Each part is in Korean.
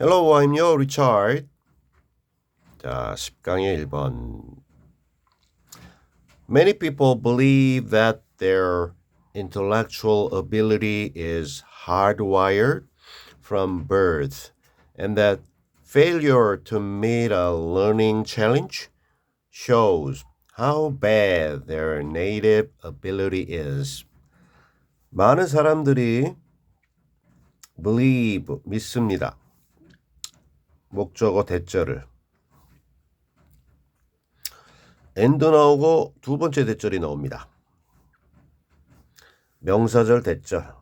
Hello, I'm your Richard. 자, 10강의 1번. Many people believe that their intellectual ability is hardwired from birth and that failure to meet a learning challenge shows how bad their native ability is. 많은 사람들이 believe, 믿습니다. 목적어 대절을 and 나오고 두 번째 대절이 나옵니다. 명사절 대절.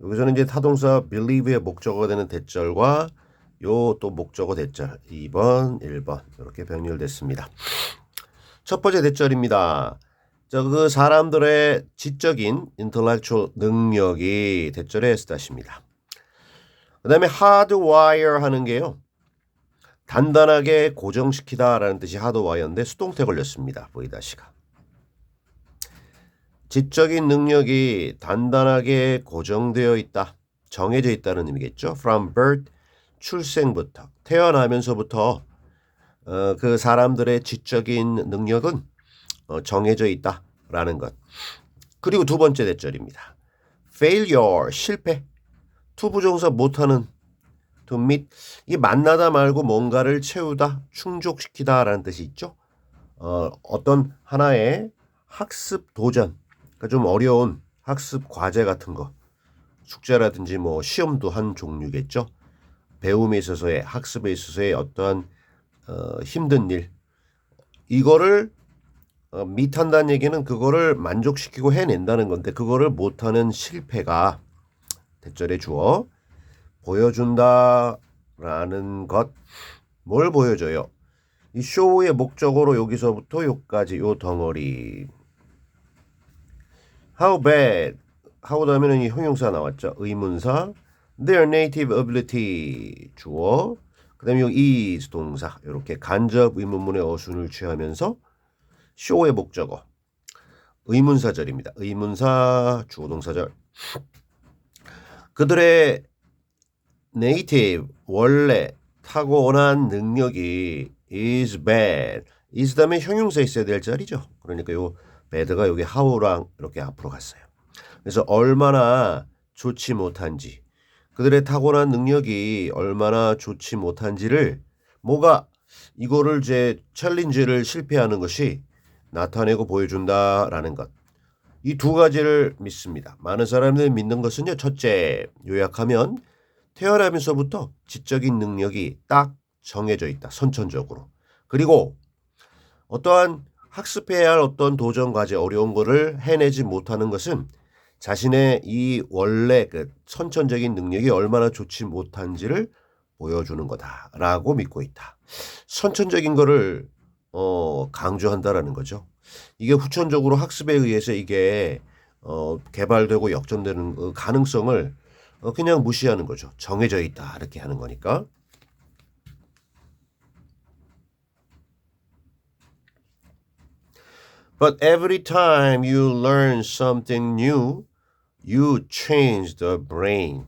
여기서는 이제 타동사 believe의 목적어가 되는 대절과 요 또 목적어 대절 2번, 1번 이렇게 병렬됐습니다. 첫 번째 대절입니다. 그 사람들의 지적인 intellectual 능력이 대절의 스타트입니다. 그 다음에 hardwire 하는 게요. 단단하게 고정시키다 라는 뜻이 하드와이어인데 수동태 걸렸습니다. 보이다시가. 지적인 능력이 단단하게 고정되어 있다. 정해져 있다는 의미겠죠. From birth, 출생부터, 태어나면서부터 그 사람들의 지적인 능력은 정해져 있다라는 것. 그리고 두 번째 대절입니다. failure, 실패. 투부정사 못하는 to meet, 이 만나다 말고 뭔가를 채우다, 충족시키다 라는 뜻이 있죠. 어떤 하나의 학습 도전, 그러니까 좀 어려운 학습 과제 같은 거, 숙제라든지 뭐 시험도 한 종류겠죠. 배움에 있어서의, 학습에 있어서의 어떠한 힘든 일, 이거를 meet한다는 얘기는 그거를 만족시키고 해낸다는 건데 그거를 못하는 실패가 대절의 주어 보여준다라는 것. 뭘 보여줘요? 이 쇼의 목적어로 여기서부터 여기까지 요 덩어리. How bad. how 다음에는 이 형용사 나왔죠. 의문사. Their native ability 주어. 그 다음에 여기 is 동사. 이렇게 간접 의문문의 어순을 취하면서 쇼의 목적어. 의문사절입니다. 의문사 주어 동사절. 그들의 native, 원래 타고난 능력이 is bad. is 다음에 형용사 있어야 될 자리죠. 그러니까 요 bad가 여기 how랑 이렇게 앞으로 갔어요. 그래서 얼마나 좋지 못한지, 그들의 타고난 능력이 얼마나 좋지 못한지를 뭐가 이거를 제 챌린지를 실패하는 것이 나타내고 보여준다라는 것. 이 두 가지를 믿습니다. 많은 사람들이 믿는 것은요. 첫째, 요약하면 태어나면서부터 지적인 능력이 딱 정해져 있다. 선천적으로. 그리고 어떠한 학습해야 할 어떤 도전 과제 어려운 거를 해내지 못하는 것은 자신의 이 원래 그 선천적인 능력이 얼마나 좋지 못한지를 보여주는 거다라고 믿고 있다. 선천적인 거를 강조한다라는 거죠. 이게 후천적으로 학습에 의해서 이게 개발되고 역전되는 가능성을 그냥 무시하는 거죠. 정해져 있다 이렇게 하는 거니까. But every time you learn something new, you change the brain.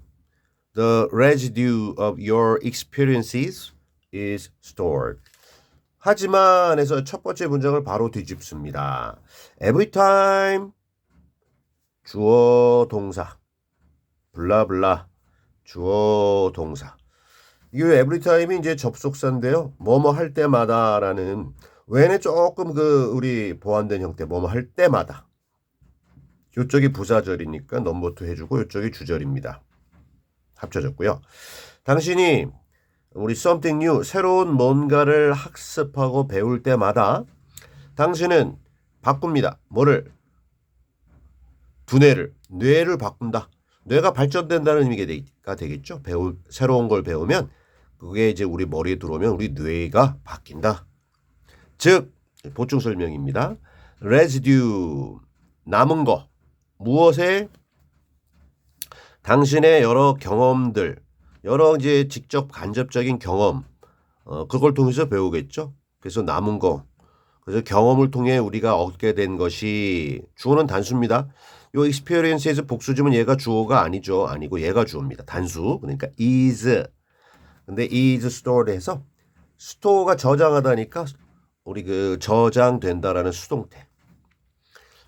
The residue of your experiences is stored. 하지만에서 첫 번째 문장을 바로 뒤집습니다. Every time 주어 동사 블라블라 주어 동사. 이 every time이 이제 접속사인데요. 뭐뭐 할 때마다라는 when에 조금 우리 보완된 형태 뭐뭐 할 때마다. 이쪽이 부사절이니까 넘버 투 해주고 이쪽이 주절입니다. 합쳐졌고요. 당신이 우리 something new 새로운 뭔가를 학습하고 배울 때마다 당신은 바꿉니다. 뭐를? 두뇌를 뇌를 바꾼다. 뇌가 발전된다는 의미가 되겠죠. 새로운 걸 배우면 그게 이제 우리 머리에 들어오면 우리 뇌가 바뀐다. 즉 보충 설명입니다. residue 남은 거 무엇에 당신의 여러 경험들 여러 이제 직접 간접적인 경험 그걸 통해서 배우겠죠. 그래서 남은 거 그래서 경험을 통해 우리가 얻게 된 것이 주어는 단수입니다. 요 experience에서 복수지면 얘가 주어가 아니죠. 아니고 얘가 주어입니다. 단수. 그러니까 is 근데 is stored 해서 store가 저장하다니까 우리 그 저장된다라는 수동태.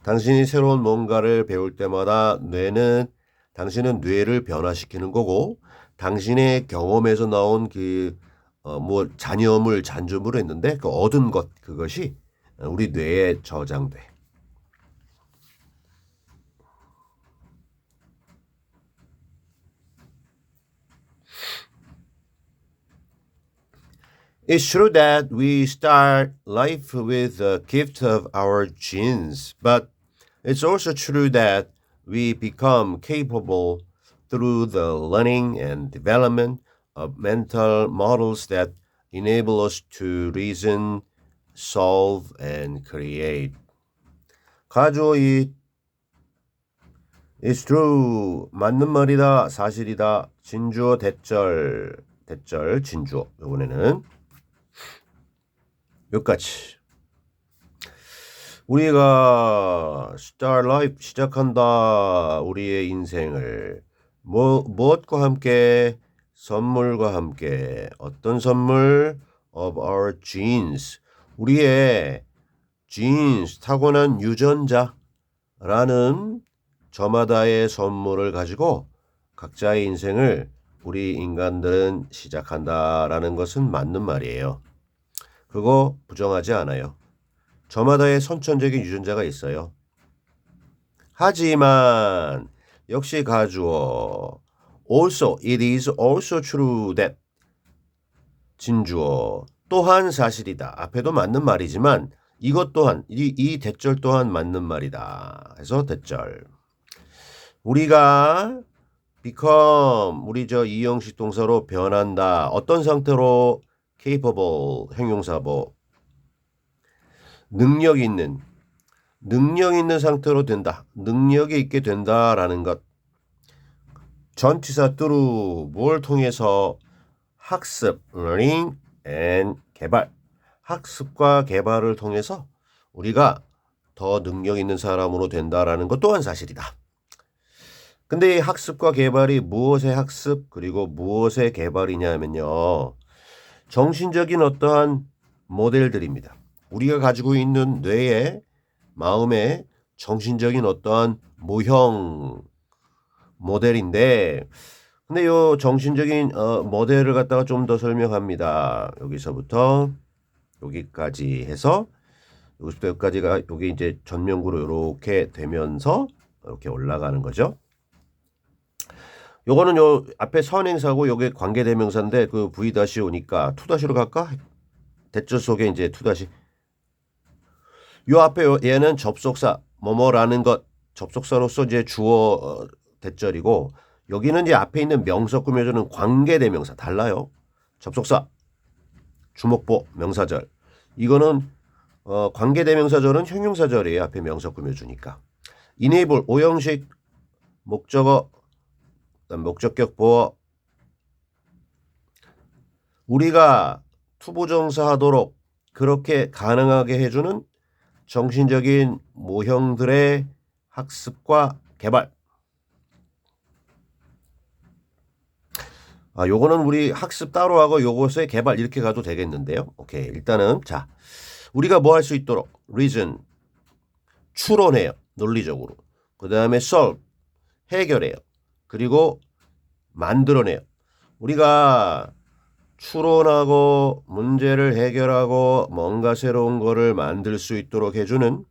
당신이 새로운 뭔가를 배울 때마다 당신은 뇌를 변화시키는 거고 당신의 경험에서 나온 잔여물을 했는데 그 얻은 것 그것이 우리 뇌에 저장돼. It's true that we start life with a gift of our genes, but it's also true that we become capable through the learning and development of mental models that enable us to reason, solve, and create. 가조 It's true. 맞는 말이다. 사실이다. 진주어 대절, 진주어. 이번에는 여기까지. 우리가 start life 시작한다. 우리의 인생을 무엇과 함께? 선물과 함께. 어떤 선물? Of our genes. 우리의 genes, 타고난 유전자라는 저마다의 선물을 가지고 각자의 인생을 우리 인간들은 시작한다라는 것은 맞는 말이에요. 그거 부정하지 않아요. 저마다의 선천적인 유전자가 있어요. 하지만 역시 가주어 also, it is also true that 진주어 또한 사실이다. 앞에도 맞는 말이지만 이것 또한 이 대절 또한 맞는 말이다. 해서 대절. 우리가 become 우리 이형식 동사로 변한다. 어떤 상태로? capable 형용사보 능력 있는 상태로 된다. 능력이 있게 된다라는 것. 전치사 through 뭘 통해서? 학습 learning and 개발. 학습과 개발을 통해서 우리가 더 능력 있는 사람으로 된다라는 것 또한 사실이다. 근데 이 학습과 개발이 무엇의 학습 그리고 무엇의 개발이냐면요. 정신적인 어떠한 모델들입니다. 우리가 가지고 있는 뇌에 마음에 정신적인 어떠한 모형 모델인데 근데 요 정신적인 모델을 갖다가 좀 더 설명합니다. 여기서부터 여기까지 해서 여기서부터 여기까지가 여기 이제 전면구로 이렇게 되면서 이렇게 올라가는 거죠. 요거는 요 앞에 선행사고 요게 관계대명사인데 그 V 다시 오니까 투 다시로 갈까? 대절 속에 이제 투 다시. 요 앞에 얘는 접속사 뭐뭐라는 것 접속사로서 이제 주어 대절이고 여기는 이제 앞에 있는 명사 꾸며주는 관계대명사 달라요. 접속사 주목보 명사절 이거는 관계대명사절은 형용사절이에요. 앞에 명사 꾸며주니까. enable 오형식 목적어 목적격 보어 우리가 투부정사 하도록 그렇게 가능하게 해주는 정신적인 모형들의 학습과 개발. 요거는 우리 학습 따로 하고 요것의 개발 이렇게 가도 되겠는데요. 오케이. 일단은 자 우리가 뭐 할 수 있도록 reason 추론해요. 논리적으로. 그 다음에 solve 해결해요. 그리고 만들어내요. 우리가 추론하고 문제를 해결하고 뭔가 새로운 거를 만들 수 있도록 해주는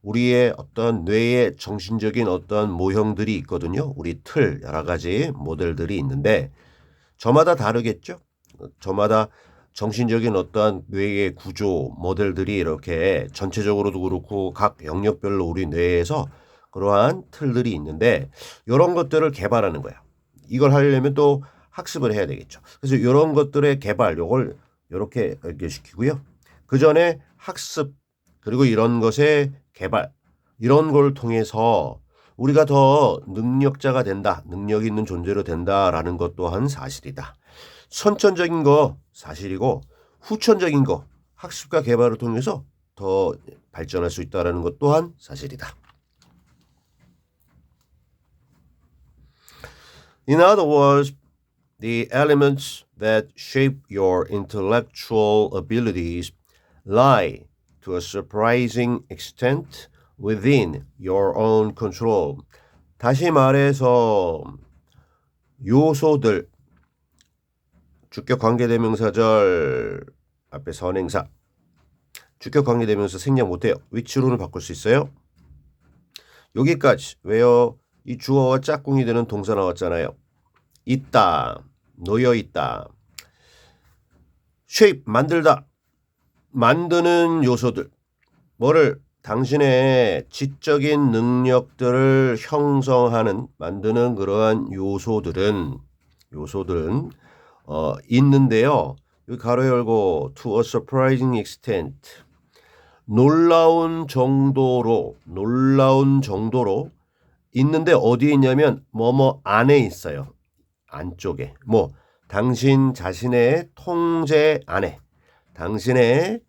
우리의 어떤 뇌의 정신적인 어떤 모형들이 있거든요. 우리 틀 여러 가지 모델들이 있는데 저마다 다르겠죠. 저마다 정신적인 어떠한 뇌의 구조 모델들이 이렇게 전체적으로도 그렇고 각 영역별로 우리 뇌에서 그러한 틀들이 있는데 이런 것들을 개발하는 거야. 이걸 하려면 또 학습을 해야 되겠죠. 그래서 이런 것들의 개발 요걸 이렇게 연결시키고요. 그 전에 학습 그리고 이런 것의 개발 이런 걸 통해서 우리가 더 능력자가 된다. 능력 있는 존재로 된다라는 것 또한 사실이다. 선천적인 거 사실이고 후천적인 거 학습과 개발을 통해서 더 발전할 수 있다는 것 또한 사실이다. In other words, the elements that shape your intellectual abilities lie to a surprising extent within your own control. 다시 말해서 요소들 주격 관계대명사절 앞에 선행사 주격 관계대명사 생략 못해요. which로는 바꿀 수 있어요. 여기까지 왜요? 이 주어와 짝꿍이 되는 동사 나왔잖아요. 있다, 놓여있다. shape, 만들다. 만드는 요소들. 뭐를? 당신의 지적인 능력들을 형성하는, 만드는 그러한 요소들은 있는데요. 여기 가로 열고 to a surprising extent. 놀라운 정도로 있는데 어디에 있냐면 뭐뭐 안에 있어요. 안쪽에. 뭐 당신 자신의 통제 안에. 당신만의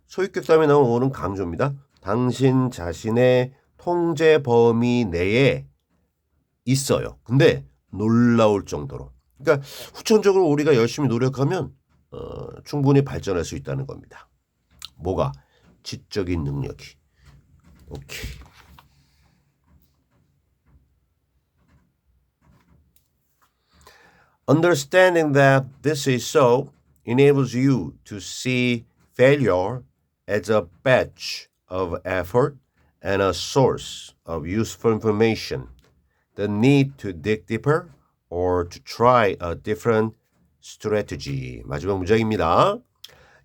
소유격 다음에 나오는 강조입니다. 당신 자신의 통제 범위 내에 있어요. 근데 놀라울 정도로. 그러니까 후천적으로 우리가 열심히 노력하면 충분히 발전할 수 있다는 겁니다. 뭐가? 지적인 능력이. 오케이. Understanding that this is so enables you to see failure as a badge of effort and a source of useful information. The need to dig deeper or to try a different strategy. 마지막 문장입니다.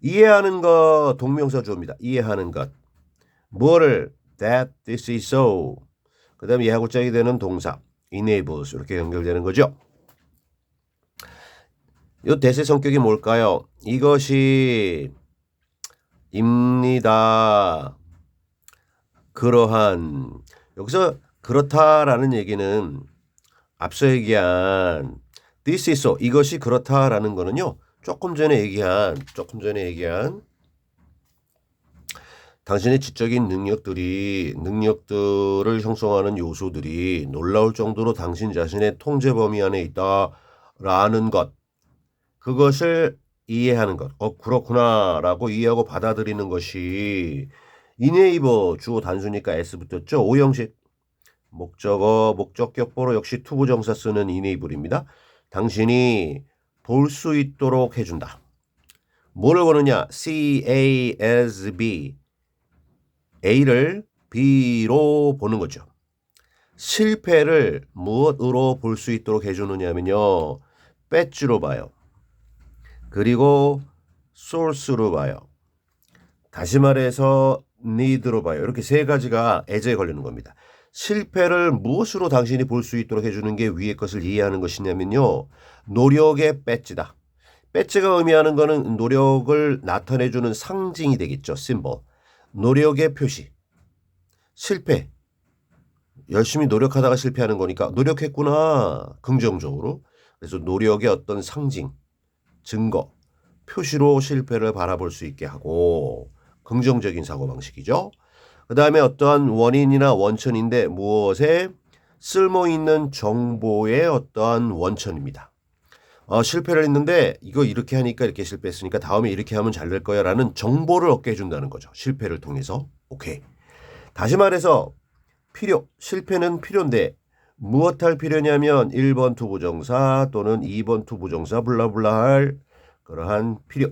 이해하는 것 동명사 주어입니다. 이해하는 것. 뭐를? That this is so. 그 다음에 이해하고 짝이 되는 동사. enables. 이렇게 연결되는 거죠. 이 대세 성격이 뭘까요? 이것이 입니다. 그러한. 여기서 그렇다라는 얘기는 앞서 얘기한 this is so, 이것이 그렇다라는 거는요. 조금 전에 얘기한 당신의 지적인 능력들을 형성하는 요소들이 놀라울 정도로 당신 자신의 통제 범위 안에 있다라는 것. 그것을 이해하는 것. 그렇구나라고 이해하고 받아들이는 것이 enable 주어 단수니까 s 붙었죠. 오형식. 목적어, 목적격보로 역시 투부정사 쓰는 enable입니다. 당신이 볼 수 있도록 해준다. 뭐를 보느냐? see A as B. A를 B로 보는 거죠. 실패를 무엇으로 볼 수 있도록 해주느냐면요. 배지로 봐요. 그리고 source로 봐요. 다시 말해서 need로 봐요. 이렇게 세 가지가 애제에 걸리는 겁니다. 실패를 무엇으로 당신이 볼 수 있도록 해주는 게 위의 것을 이해하는 것이냐면요. 노력의 배지다. 배지가 의미하는 거는 노력을 나타내주는 상징이 되겠죠. 심볼. 노력의 표시. 실패. 열심히 노력하다가 실패하는 거니까 노력했구나. 긍정적으로. 그래서 노력의 어떤 상징, 증거, 표시로 실패를 바라볼 수 있게 하고 긍정적인 사고방식이죠. 그 다음에 어떠한 원인이나 원천인데 무엇에 쓸모있는 정보의 어떠한 원천입니다. 실패를 했는데 이거 이렇게 하니까 이렇게 실패했으니까 다음에 이렇게 하면 잘 될 거야 라는 정보를 얻게 해준다는 거죠. 실패를 통해서. 오케이. 다시 말해서 필요. 실패는 필요인데 무엇할 필요냐면 1번 투부정사 또는 2번 투부정사 블라블라 할 그러한 필요.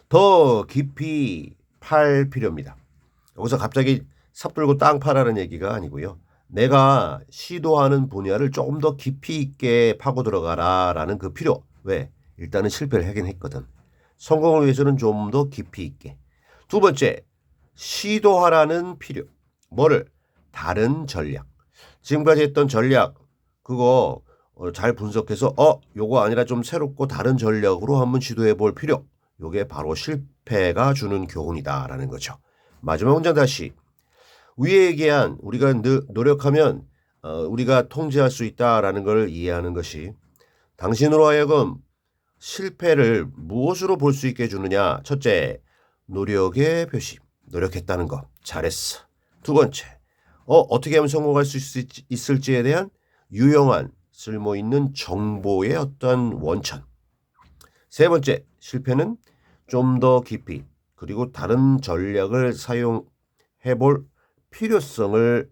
더 깊이 팔 필요입니다. 여기서 갑자기 삽들고 땅 파라는 얘기가 아니고요. 내가 시도하는 분야를 조금 더 깊이 있게 파고 들어가라 라는 그 필요. 왜? 일단은 실패를 하긴 했거든. 성공을 위해서는 좀 더 깊이 있게. 두 번째, 시도하라는 필요. 뭐를? 다른 전략. 지금까지 했던 전략 그거 잘 분석해서 요거 아니라 좀 새롭고 다른 전략으로 한번 시도해 볼 필요. 요게 바로 실패가 주는 교훈이다라는 거죠. 마지막 문장 다시. 위에 얘기한 우리가 노력하면 우리가 통제할 수 있다라는 걸 이해하는 것이 당신으로 하여금 실패를 무엇으로 볼 수 있게 해주느냐. 첫째, 노력의 표시. 노력했다는 거. 잘했어. 두 번째, 어떻게 하면 성공할 수 있을지에 대한 유용한 쓸모 있는 정보의 어떤 원천. 세 번째, 실패는 좀 더 깊이 그리고 다른 전략을 사용해 볼 필요성으로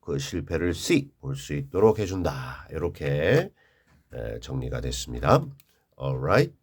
그 실패를 볼 수 있도록 해준다. 이렇게 정리가 됐습니다. Alright.